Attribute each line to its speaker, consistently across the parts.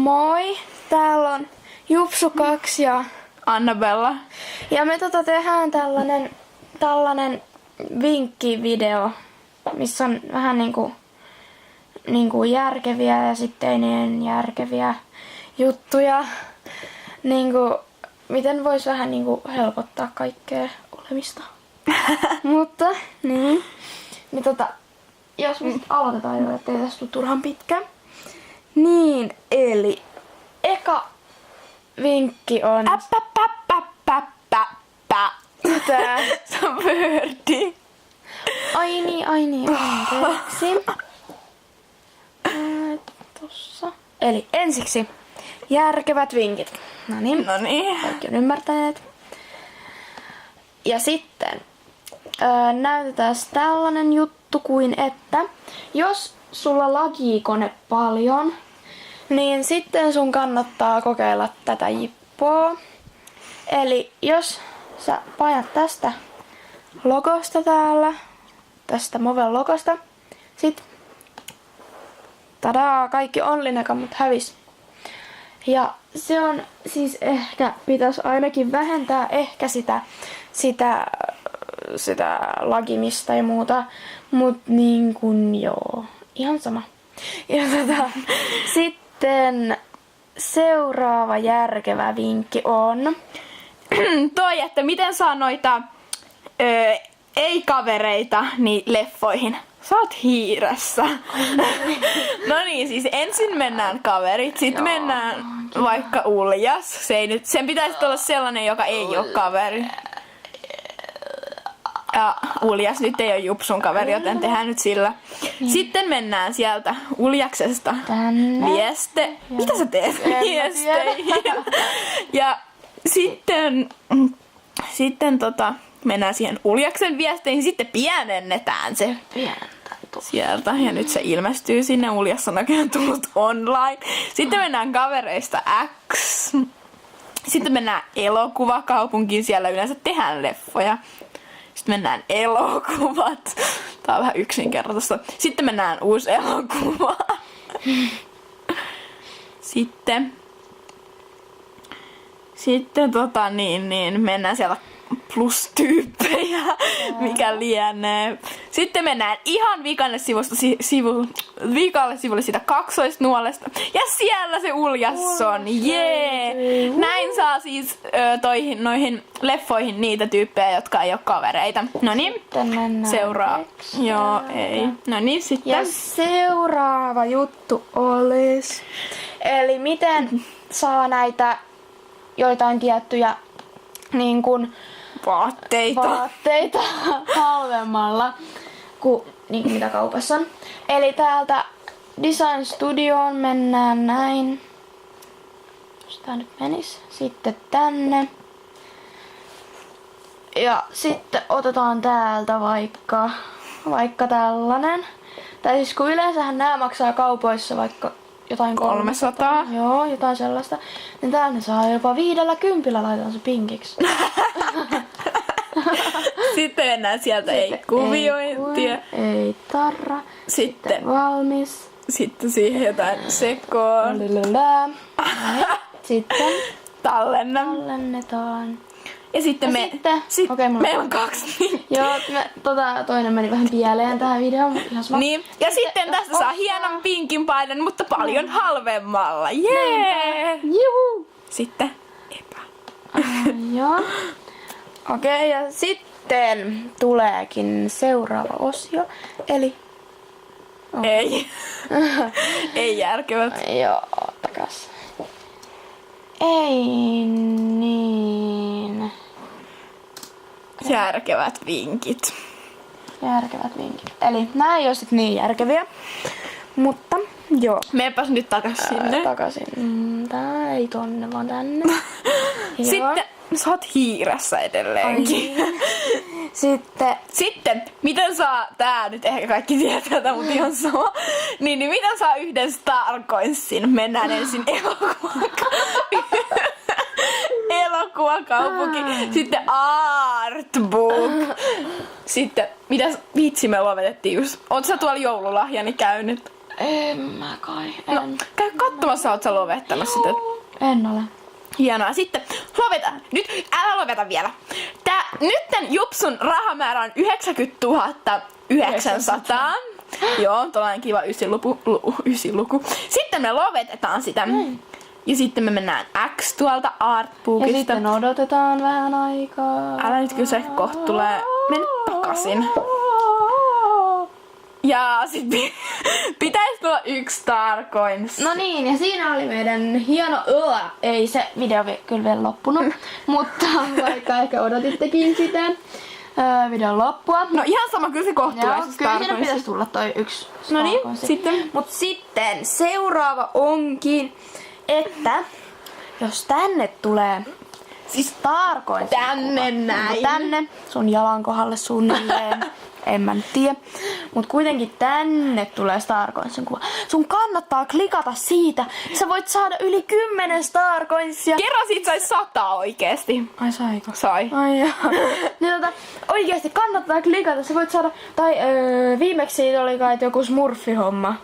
Speaker 1: Moi! Täällä on Jupsu 2 ja
Speaker 2: Annabella.
Speaker 1: Ja me tehdään tällainen vinkkivideo, missä on vähän niinku järkeviä ja sitten ei niin järkeviä juttuja. Niinku, miten vois vähän niinku helpottaa kaikkea olemista. Mutta niin jos me sit aloitetaan jo, ettei tästä tule turhan pitkä. Niin, eli eka vinkki on... Mitä?
Speaker 2: Se on Birdi.
Speaker 1: Ai niin, anteeksi. Tossa. Eli ensiksi järkevät vinkit. Noniin. Kaikki on ymmärtäneet. Ja sitten näytetään tällainen juttu kuin, että jos sulla lagii kone paljon, niin sitten sun kannattaa kokeilla tätä jippoa. Eli jos sä painat tästä logosta täällä, tästä Moven logosta, sit tadaa, kaikki onlineka, mut hävis. Ja se on siis ehkä, pitäisi ainakin vähentää ehkä sitä lagimista ja muuta, mut niin kun joo, ihan sama. Ja sitten seuraava järkevä vinkki on
Speaker 2: toi, että miten saa noita ei-kavereita niin leffoihin. Sä oot hiiressä. No niin, siis ensin mennään kaverit, sitten mennään vaikka uljas. Sen pitäisi olla sellainen, joka ei ole kaveri. Ja uljas nyt ei ole Jupsun kaveri, joten tehdään nyt sillä. Sitten mennään sieltä uljaksesta Mitä sä teet? Viesteihin. Ja sitten mennään siihen uljaksen viesteihin, sitten pienennetään se sieltä. Ja nyt se ilmestyy sinne, uljas on oikein tullut online. Sitten mennään kavereista X. Sitten mennään elokuvakaupunkiin, siellä yleensä tehdään leffoja. Sitten mennään elokuvat. Tää on vähän yksinkertaista. Sitten mennään uusi elokuva. Sitten mennään siellä plus-tyyppejä, mikä lienee. Sitten mennään ihan vikalle sivulle siitä kaksoisnuolesta. Ja siellä se uljas on. Jee! Näin saa siis noihin leffoihin niitä tyyppejä, jotka ei ole kavereita. Noniin. Seuraa. Joo, ei. Noniin sitten.
Speaker 1: Ja seuraava juttu olisi. Eli miten saa näitä joitain tiettyjä niin kuin vaatteita halvemmalla kuin niin mitä kaupassa on. Eli täältä Design Studioon mennään näin. Jos tää nyt menis. Sitten tänne. Ja sitten otetaan täältä vaikka tällainen. Tai siis kun yleensähän nämä maksaa kaupoissa vaikka jotain
Speaker 2: 300.
Speaker 1: Joo, jotain sellaista. Niin täällä ne saa jopa 50 laitetaan se pinkiksi.
Speaker 2: Sitten mennään sieltä ei kuviointia.
Speaker 1: Ei tarra.
Speaker 2: Sitten
Speaker 1: valmis.
Speaker 2: Sitten siihen jotain sekoon.
Speaker 1: Sitten
Speaker 2: tallennetaan. Ja sitten meillä on 2
Speaker 1: Joo, toinen meni vähän pieleen tähän videoon.
Speaker 2: Niin, ja sitten tästä saa hienon pinkin paidan, mutta paljon halvemmalla. Jee!
Speaker 1: Juhu!
Speaker 2: Sitten
Speaker 1: Joo. Okei, ja sitten tuleekin seuraava osio. Eli...
Speaker 2: Ei. Ei järkevät.
Speaker 1: Joo, takas. Ei niin.
Speaker 2: Järkevät vinkit.
Speaker 1: Eli nää ei oo sit niin järkeviä. Mutta joo.
Speaker 2: Meepäs nyt takas sinne.
Speaker 1: Takaisin. Tää ei tonne, vaan tänne.
Speaker 2: Sitten sä oot hiiressä edelleenkin. Sitten, miten saa, tää nyt ehkä kaikki tietää tätä, mutta ihan sama. Niin miten saa yhden Starcoinsin? Mennään ensin elokuvakaupunki. Sitten artbook. Sitten, mitäs vitsi me lopetettiin just? Oot sä tuolla joululahjani käynyt?
Speaker 1: En mä kai. En.
Speaker 2: No, käy katsomassa, oot sä lopettanut sitä.
Speaker 1: En ole.
Speaker 2: Hienoa. Sitten lopeta. Nyt älä lopeta vielä. Nytten Jupsun rahamäärä on 90 900. Joo, tuollainen kiva ysiluku. Sitten me lopetetaan sitä. Ja sitten me mennään X tuolta Artbookista.
Speaker 1: Ja sitten odotetaan vähän aikaa.
Speaker 2: Älä nyt kyllä se kohta tulee. Mene takaisin. Ja sit pitäis tulla 1 Star Coins.
Speaker 1: No niin, ja siinä oli meidän hieno... Ei se video kyllä vielä loppunut, mutta vaikka ehkä odotittekin sitä videon loppua.
Speaker 2: No ihan sama, kyllä se kohta tulee
Speaker 1: Joo,
Speaker 2: se
Speaker 1: kyllä
Speaker 2: Star
Speaker 1: siinä
Speaker 2: Coins.
Speaker 1: pitäisi tulla toi 1
Speaker 2: No niin,
Speaker 1: Star Coins.
Speaker 2: sitten.
Speaker 1: Mut sitten seuraava onkin, että jos tänne tulee siis Star Coins.
Speaker 2: Tänne näin.
Speaker 1: Tänne sun jalan kohdalle suunnilleen. En mä nyt tiedä. Mut kuitenkin tänne tulee Star Coinsin kuva. Sun kannattaa klikata siitä. Sä voit saada yli 10 Star Coinsia.
Speaker 2: Kerran siitä sais 100 oikeesti.
Speaker 1: Ai saiko?
Speaker 2: Sai.
Speaker 1: Ai joo. Niin oikeesti kannattaa klikata. Sä voit saada... Tai viimeksi siitä oli kai joku smurfihomma.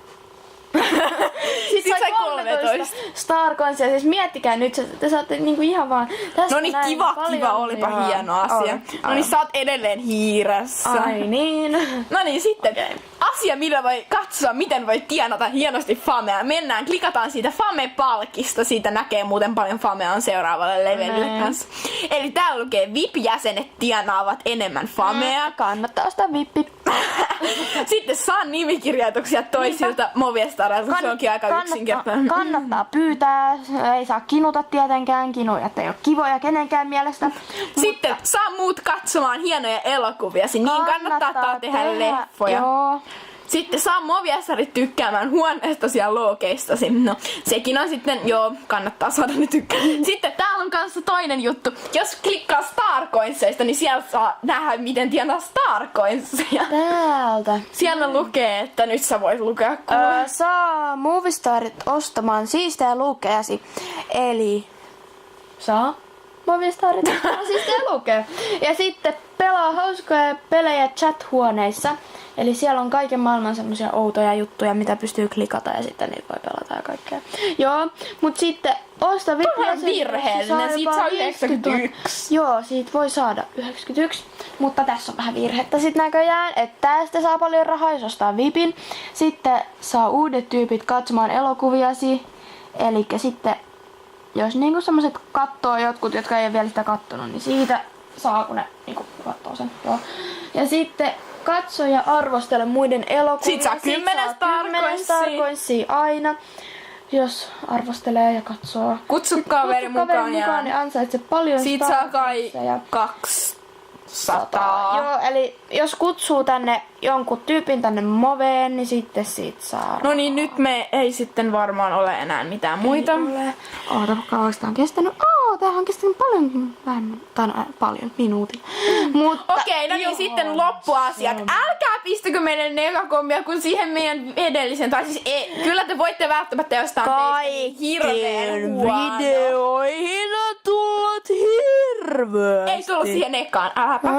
Speaker 2: Sitten sai 13.
Speaker 1: Star Coinsia. Siis miettikää nyt, te saatte niinku ihan vaan...
Speaker 2: No niin, kiva, olipa hieno asia. No niin, sä oot edelleen hiiressä.
Speaker 1: Ai niin.
Speaker 2: No niin, sitten asia, millä voi katsoa, miten voi tienata hienosti famea. Mennään, klikataan siitä fame-palkista. Siitä näkee muuten paljon famea on seuraavalle levelille kanssa. Eli täällä lukee VIP-jäsenet tienaavat enemmän famea.
Speaker 1: Kannattaa ostaa vippi.
Speaker 2: Sitten saa nimikirjoituksia toisilta Moviestareilta. Se onkin aika yksinkertainen.
Speaker 1: Kannattaa pyytää. Ei saa kinuta tietenkään. Kinujat ei ole kivoja kenenkään mielestä.
Speaker 2: Sitten saa muut katsomaan hienoja elokuvia. Niin kannattaa tehdä leffoja.
Speaker 1: Joo.
Speaker 2: Sitten saa Moviestarit tykkäämään huoneestasi ja lookeistasi. No, sekin on sitten, joo, kannattaa saada ne tykkää. Sitten täällä on kanssa toinen juttu. Jos klikkaa Star Coinsseista, niin siellä saa nähdä, miten tienaa Star Coinsia.
Speaker 1: Täältä.
Speaker 2: Siellä lukee, että nyt sä voit lukea
Speaker 1: Saa Moviestarit ostamaan siistejä lukeasi. Eli saa Moviestarit ostamaan siistejä lukea. Ja sitten pelaa hauskoja pelejä chat-huoneissa. Eli siellä on kaiken maailman semmosia outoja juttuja, mitä pystyy klikata ja sitten niitä voi pelata ja kaikkea. Joo, mut sitten osta
Speaker 2: Vähän virheellinen, siitä saa 91.
Speaker 1: Joo, siitä voi saada 91, mutta tässä on vähän virhettä sit näköjään, että tästä saa paljon rahaa, jos ostaa VIPin. Sitten saa uudet tyypit katsomaan elokuviasi, eli sitten jos niinku semmoset kattoo jotkut, jotka ei ole vielä sitä kattonut, niin siitä saa, kun ne niinku kattoo sen. Joo. Ja sitten katso ja arvostele muiden elokuvia.
Speaker 2: Siitä saa 10
Speaker 1: Star Coinsia aina. Jos arvostelee ja katsoo.
Speaker 2: Kutsu kaveri mukaan ja
Speaker 1: niin ansaitsee paljon
Speaker 2: siitä
Speaker 1: Star
Speaker 2: saa kai
Speaker 1: Coinsia.
Speaker 2: 200.
Speaker 1: Joo, eli jos kutsuu tänne jonkun tyypin tänne Moveen, niin sitten siitä saa.
Speaker 2: No niin, nyt me ei sitten varmaan ole enää mitään muita.
Speaker 1: Oota, kauanko tää on kestänyt? Tää on kestänyt paljon vähemmän. Tai no, paljon, minuutin. Mutta
Speaker 2: Okei, no niin, sitten loppuasiat. Älkää pistäkö meille negakommia, kun siihen meidän edellisen, tai siis kyllä te voitte välttämättä jostain teistä hirveen huono.
Speaker 1: videoihin on tullut hirveästi.
Speaker 2: Ei tullut siihen ekaan, äläpä.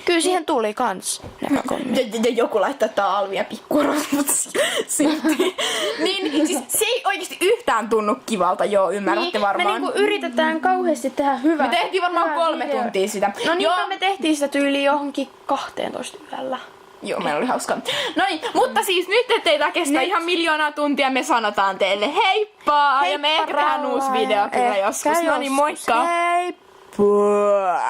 Speaker 1: Kyllä siihen tuli kans negakommia.
Speaker 2: Ja joku laittaa tää alvia pikkuros, mut silti. Niin, siis se ei oikeesti yhtään tunnu kivalta, joo, ymmärrätte varmaan.
Speaker 1: Me niinku yritetään kauheasti tehdä hyvää.
Speaker 2: Me tehtiin varmaan 3 tuntia sitä.
Speaker 1: No niin,
Speaker 2: joo.
Speaker 1: me tehtiin sitä tyyliin johonkin 12 yöllä.
Speaker 2: Joo, meillä oli hauskaa. No niin, mutta siis nyt ettei tää kestä ihan miljoonaa tuntia, me sanotaan teille heippa! Ja me ehkä tehdään uusi video kyllä joskus. No niin, moikka!
Speaker 1: Heippa!